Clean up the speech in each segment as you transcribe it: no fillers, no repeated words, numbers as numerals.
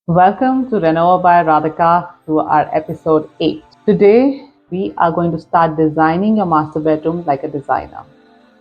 Welcome to Renover by Radhika to our episode 8. Today we are going to start designing your master bedroom like a designer.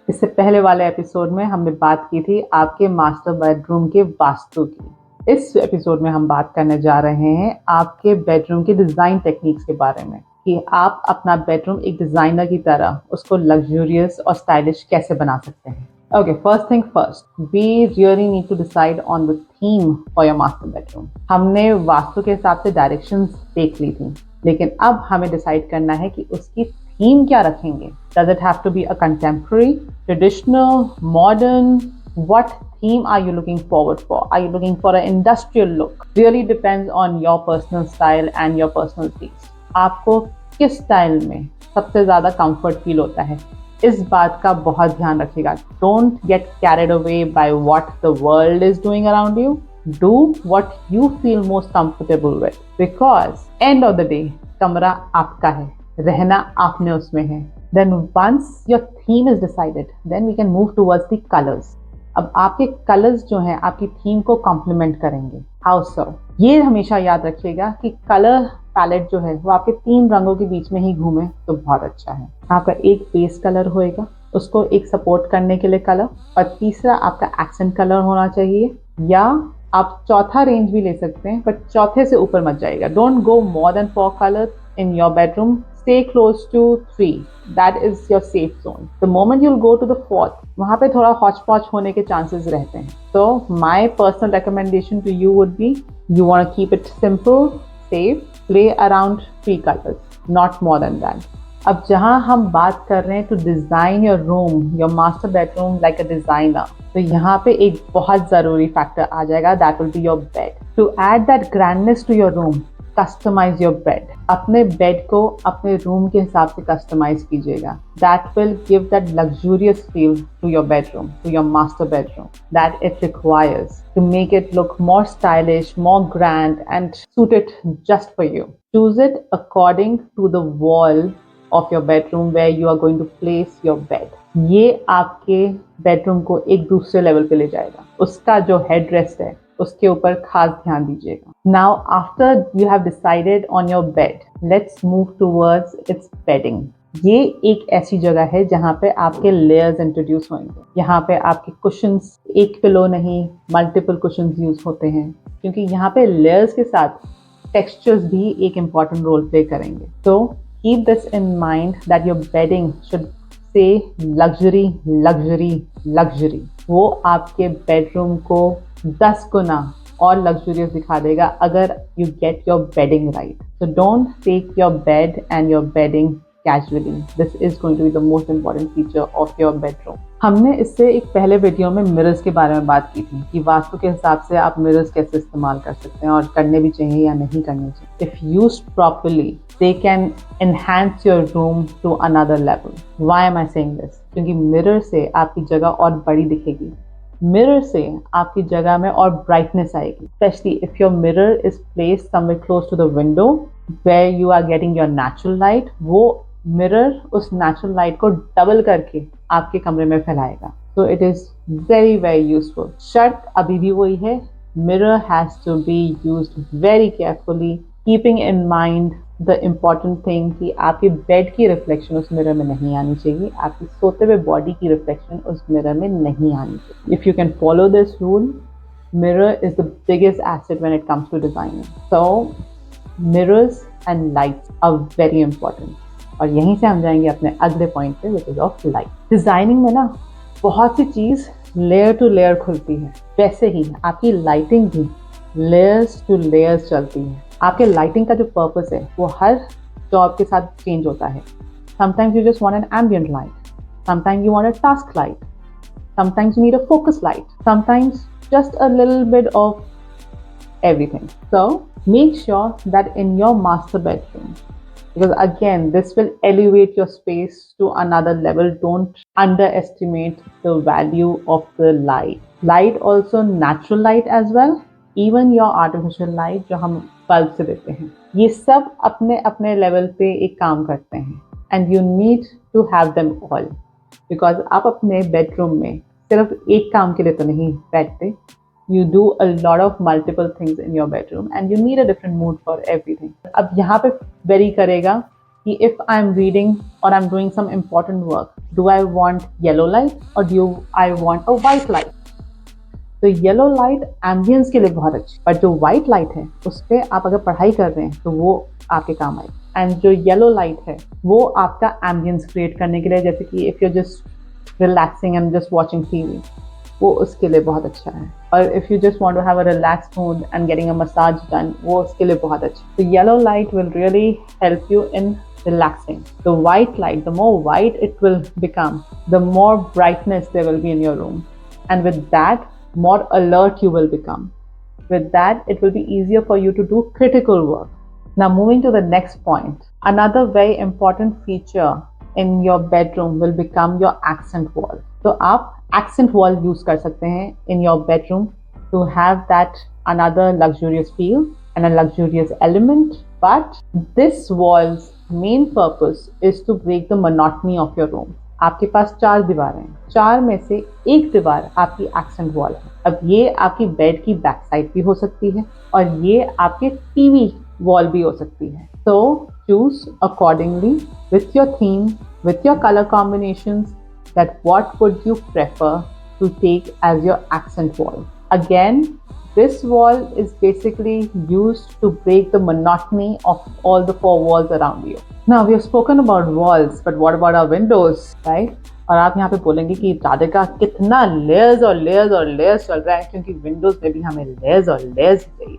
इससे पहले वाले episode में हमने बात की थी आपके मास्टर बेडरूम के वास्तु की। इस एपिसोड में हम बात करने जा रहे हैं आपके बेडरूम के डिज़ाइन टेक्निक्स के बारे में कि आप अपना बेडरूम एक डिज़ाइनर की तरह उसको लग्जूरियस और स्टाइलिश कैसे बना सकते हैं। Okay, first thing first, we really need to decide on the theme for your master bedroom. हमने वास्तु के हिसाब से डायरेक्शंस देख ली थी, लेकिन अब हमें डिसाइड करना है कि उसकी थीम क्या रखेंगे. Does it have to be a contemporary, traditional, modern? What theme are you looking forward for? Are you looking for an industrial look? Really depends on your personal style and your personal taste. आपको किस style में सबसे ज़्यादा comfort feel होता है, इस बात का बहुत ध्यान रखिएगा. Don't get carried away by what the world is doing around you. Do what you feel most comfortable with, because end of the day कमरा आपका है, रहना आपने उसमें है. Then once your theme is decided, then we can move towards the colours. अब आपके colours जो हैं आपकी थीम को कॉम्प्लीमेंट करेंगे. How so? ये हमेशा याद रखिएगा कि कलर पैलेट जो है वो आपके 3 रंगों के बीच में ही घूमे तो बहुत अच्छा है. आपका एक बेस कलर होएगा, उसको एक सपोर्ट करने के लिए कलर, और तीसरा आपका एक्सेंट कलर होना चाहिए. या आप चौथा रेंज भी ले सकते हैं, बट चौथे से ऊपर मत जाइएगा. Don't go more than 4 colours in your bedroom. Stay close to 3. That is your safe zone. The moment you'll go to the 4th, वहाँ पे थोड़ा hodgepodge होने के chances रहते हैं. So my personal recommendation to you would be, you want to keep it simple, safe, play around 3 colors, not more than that. अब जहाँ हम बात कर रहे हैं to design your room, your master bedroom like a designer, तो यहाँ पे एक बहुत ज़रूरी factor आ जाएगा, that will be your bed. To add that grandness to your room, customise your bed. अपने बेड को अपने रूम के हिसाब से कस्टमाइज कीजिएगा. That will give that luxurious feel to your bedroom, to your master bedroom, that it requires to make it look more stylish, more grand and suit it just for you. Choose it according to the wall of your bedroom where you are going to place your bed. ये आपके bedroom को एक दूसरे level पे ले जाएगा. उसका जो हेड रेस्ट है उसके ऊपर खास ध्यान दीजिएगा. Now after you have decided on your bed, let's move towards its bedding. ये एक ऐसी जगह है जहाँ पे आपके लेयर्स इंट्रोड्यूस होंगे. यहाँ पे आपके कुशंस, एक पिलो नहीं मल्टीपल कुशंस यूज होते हैं, क्योंकि यहाँ पे लेयर्स के साथ टेक्सचर्स भी एक इम्पॉर्टेंट रोल प्ले करेंगे. तो keep this in mind that your bedding should say luxury luxury luxury. वो आपके बेडरूम को 10 गुना और लग्जूरियस दिखा देगा अगर you get your bedding right. So don't take your bed and your bedding casually. This is going to be the most important feature of your bedroom. हमने इससे एक पहले वीडियो में मिरर्स के बारे में बात की थी कि वास्तु के हिसाब से आप मिरर्स कैसे इस्तेमाल कर सकते हैं और करने भी चाहिए या नहीं करने चाहिए. If used properly they can enhance your room to another level. Why am I saying this? क्योंकि मिरर से आपकी जगह और बड़ी दिखेगी. मिरर से आपकी जगह में और ब्राइटनेस आएगी. Especially if your mirror is placed somewhere close to the window where you are getting your natural light, वो मिरर उस नेचुरल लाइट को डबल करके आपके कमरे में फैलाएगा. So it is very very useful. शर्त अभी भी वही है, mirror has to be used very carefully, keeping in mind the important thing कि आपके बेड की रिफ्लेक्शन उस मिरर में नहीं आनी चाहिए, आपकी सोते हुए बॉडी की रिफ्लेक्शन उस मिरर में नहीं आनी चाहिए. If you can follow this rule, mirror is the biggest asset when it comes to designing. So mirrors and lights are very important. और यहीं से हम जाएंगे अपने अगले पॉइंट पे, which is of light. Designing में ना बहुत सी चीज़ लेयर टू लेयर खुलती है, वैसे ही आपकी लाइटिंग भी लेयर्स टू लेयर्स चलती है. आपके लाइटिंग का जो पर्पस है वो हर जॉब के साथ चेंज होता है. Sometimes you just want an ambient light, sometimes you want a task light, sometimes you need a focus light, sometimes just a little bit of everything. So make sure that in your master bedroom, because again this will elevate your space to another level. Don't underestimate the value of the light. Light also natural light as well, even your artificial light जो हम bulb से देते हैं, ये सब अपने अपने level पे एक काम करते हैं. And you need to have them all, because आप अपने बेडरूम में सिर्फ एक काम के लिए तो नहीं बैठते, you do a lot of multiple things in your bedroom and you need a different mood for everything. अब यहाँ पे vary करेगा कि if I'm reading or I'm doing some important work, do I want yellow light or do I want a white light? तो yellow light ambience के लिए बहुत अच्छी, बट जो व्हाइट लाइट है उस पर आप अगर पढ़ाई कर रहे हैं तो वो आपके काम आए। एंड जो येलो लाइट है वो आपका एम्बियंस क्रिएट करने के लिए, जैसे कि if you just relaxing and just watching TV, वो उसके लिए बहुत अच्छा है। और if you just want to have a relaxed mood and getting a massage done, वो उसके लिए बहुत अच्छा। तो yellow light will really help you in relaxing. The white light, the more white it will become, the more brightness there will be in your room. And with that, more alert you will become. With that, it will be easier for you to do critical work. Now moving to the next point. Another very important feature in your bedroom will become your accent wall. So आप accent wall use कर सकते हैं in your bedroom to have that another luxurious feel and a luxurious element. But this wall's main purpose is to break the monotony of your room. आपके पास 4 दीवारें हैं, 4 में से एक दीवार आपकी एक्सेंट वॉल है। अब ये आपकी बेड की बैक साइड भी हो सकती है और ये आपके टीवी वॉल भी हो सकती है। So choose accordingly with your theme, with your color combinations, that what would you prefer to take as your accent wall. Again, this wall is basically used to break the monotony of all the 4 walls around you. Now we have spoken about walls, but what about our windows, right? और आप यहाँ पे बोलेंगे कि राधिका कितना layers और layers और layers चल रहा है, क्योंकि विंडोज में भी हमें लेयर्स और लेयर्स चाहिए।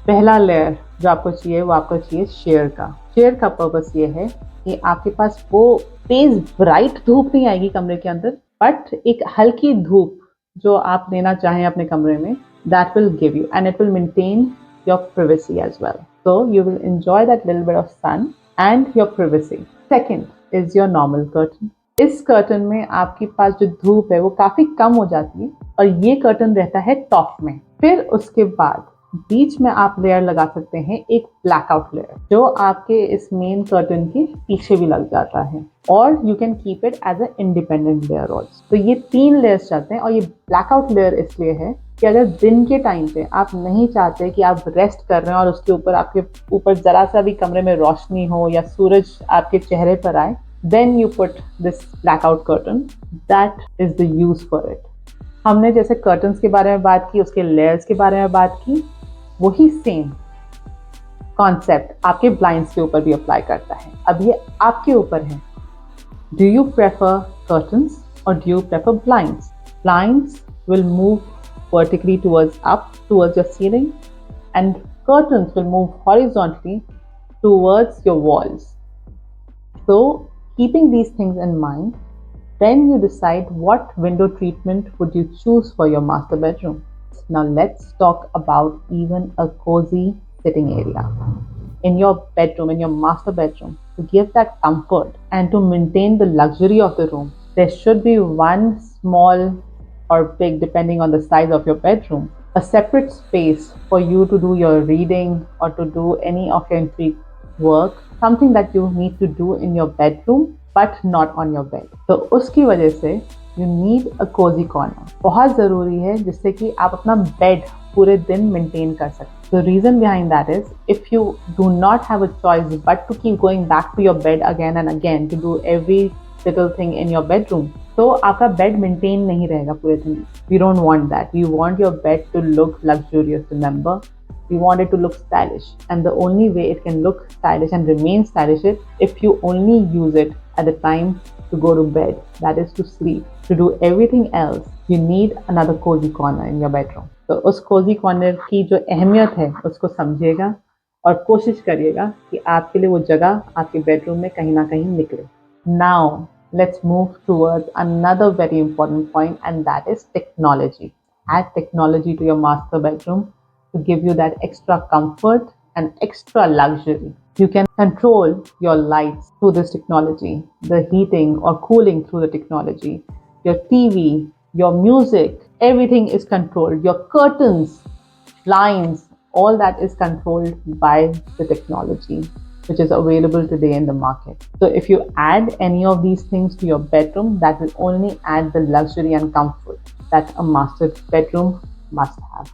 पहला लेयर जो आपको चाहिए वो आपको चाहिए शेयर का। शेयर का पर्पस ये है कि आपके पास वो तेज ब्राइट धूप नहीं आएगी कमरे के अंदर, बट एक हल्की धूप जो आप लेना चाहें अपने कमरे में, that will give you and it will maintain your privacy as well. So you will enjoy that little bit of sun and your privacy. Second is your normal curtain. इस कर्टन में आपके पास जो धूप है वो काफी कम हो जाती है और ये कर्टन रहता है टॉप में। फिर उसके बाद बीच में आप लेयर लगा सकते हैं एक ब्लैकआउट लेयर, जो आपके इस मेन कर्टन के पीछे भी लग जाता है, और you can keep it as a independent layer also. तो ये 3 लेयर्स चलते हैं और ये ब्लैकआउट लेयर इसलिए है कि अगर दिन के टाइम पे आप नहीं चाहते कि आप रेस्ट कर रहे हैं और उसके ऊपर आपके ऊपर जरा सा भी कमरे में रोशनी हो या सूरज आपके चेहरे पर आए, then you put this blackout curtain. That is the use for it. हमने जैसे कर्टन्स के बारे में बात की, उसके लेयर्स के बारे में बात की, वही सेम कॉन्सेप्ट आपके ब्लाइंड्स के ऊपर भी अप्लाई करता है। अब ये आपके ऊपर है, डू यू प्रेफर कर्टन्स और do you prefer blinds? Blinds will move vertically towards up, towards your ceiling, and curtains will move horizontally towards your walls. So keeping these things in mind, then you decide what window treatment would you choose for your master bedroom. Now let's talk about even a cozy sitting area in your bedroom, in your master bedroom. To give that comfort and to maintain the luxury of the room, there should be one small or big, depending on the size of your bedroom, a separate space for you to do your reading or to do any of your interior work, something that you need to do in your bedroom but not on your bed. तो उसकी वजह से you need a cozy corner. बहुत ज़रूरी है जिससे कि आप अपना बेड पूरे दिन मेंटेन कर सकें. The reason behind that is if you do not have a choice but to keep going back to your bed again and again to do every little thing in your bedroom, तो आपका bed maintain नहीं रहेगा पूरे दिन. We don't want that. We want your bed to look luxurious. Remember, we want it to look stylish, and the only way it can look stylish and remain stylish is if you only use it at the time to go to bed, that is to sleep. To do everything else, you need another cozy corner in your bedroom. तो उस cozy corner की जो अहमियत है उसको समझिएगा और कोशिश करिएगा कि आपके लिए वो जगह आपके बेडरूम में कहीं ना कहीं निकले. Now let's move towards another very important point, and that is technology. Add technology to your master bedroom to give you that extra comfort and extra luxury. You can control your lights through this technology, the heating or cooling through the technology, your TV, your music, everything is controlled. Your curtains, blinds, all that is controlled by the technology. which is available today in the market. So if you add any of these things to your bedroom, that will only add the luxury and comfort that a master bedroom must have.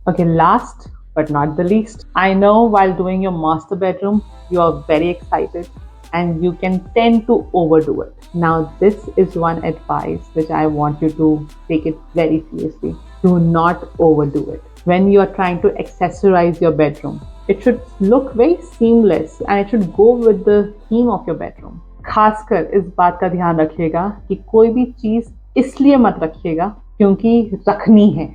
Okay, last but not the least, I know while doing your master bedroom, you are very excited and you can tend to overdo it. Now, this is one advice which I want you to take it very seriously. Do not overdo it. When you are trying to accessorize your bedroom, it should look very seamless and it should go with the theme of your bedroom. खासकर इस बात का ध्यान रखिएगा कि कोई भी चीज इसलिए मत रखिएगा क्योंकि रखनी है.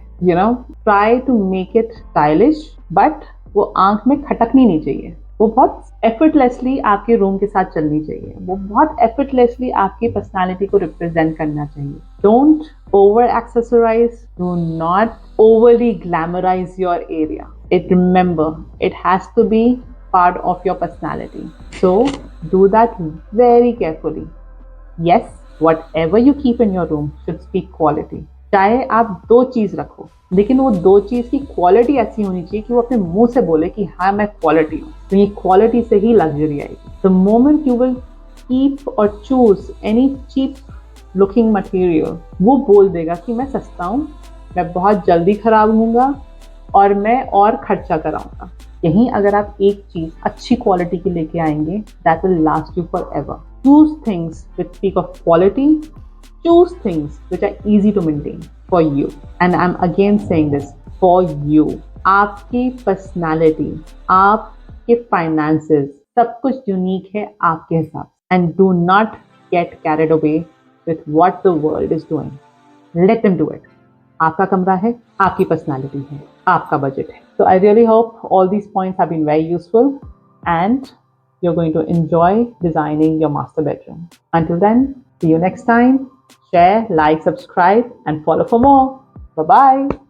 Try to make it stylish, but वो आंख में खटकनी नहीं चाहिए. वो बहुत effortlessly आपके रूम के साथ चलनी चाहिए. वो बहुत effortlessly आपकी पर्सनालिटी को रिप्रेजेंट करना चाहिए. Don't over accessorize. Do not overly glamorize your area. Remember, it has to be part of your personality. So do that very carefully. Yes, whatever you keep in your room should speak quality. चाहे आप 2 चीज रखो, लेकिन वो 2 चीज की quality ऐसी होनी चाहिए कि वो अपने मुंह से बोले कि हाँ मैं क्वालिटी हूँ. तो ये क्वालिटी से ही लग्जरी आएगी. The moment you will keep or choose any cheap looking material, वो बोल देगा कि मैं सस्ता हूँ, मैं बहुत जल्दी खराब होऊंगा और मैं और खर्चा कराऊंगा. यहीं अगर आप एक चीज अच्छी क्वालिटी की लेके आएंगे, that will last you forever. Choose things which speak of quality. Choose things which are easy to maintain for you. And I'm again saying this, for you. आपकी personality, आपके finances, सब कुछ unique है आपके हिसाब. And do not get carried away with what the world is doing. Let them do it. आपका कमरा है, आपकी personality है, आपका budget है. So I really hope all these points have been very useful and you're going to enjoy designing your master bedroom. Until then, see you next time. Share, like, subscribe, and follow for more. Bye-bye.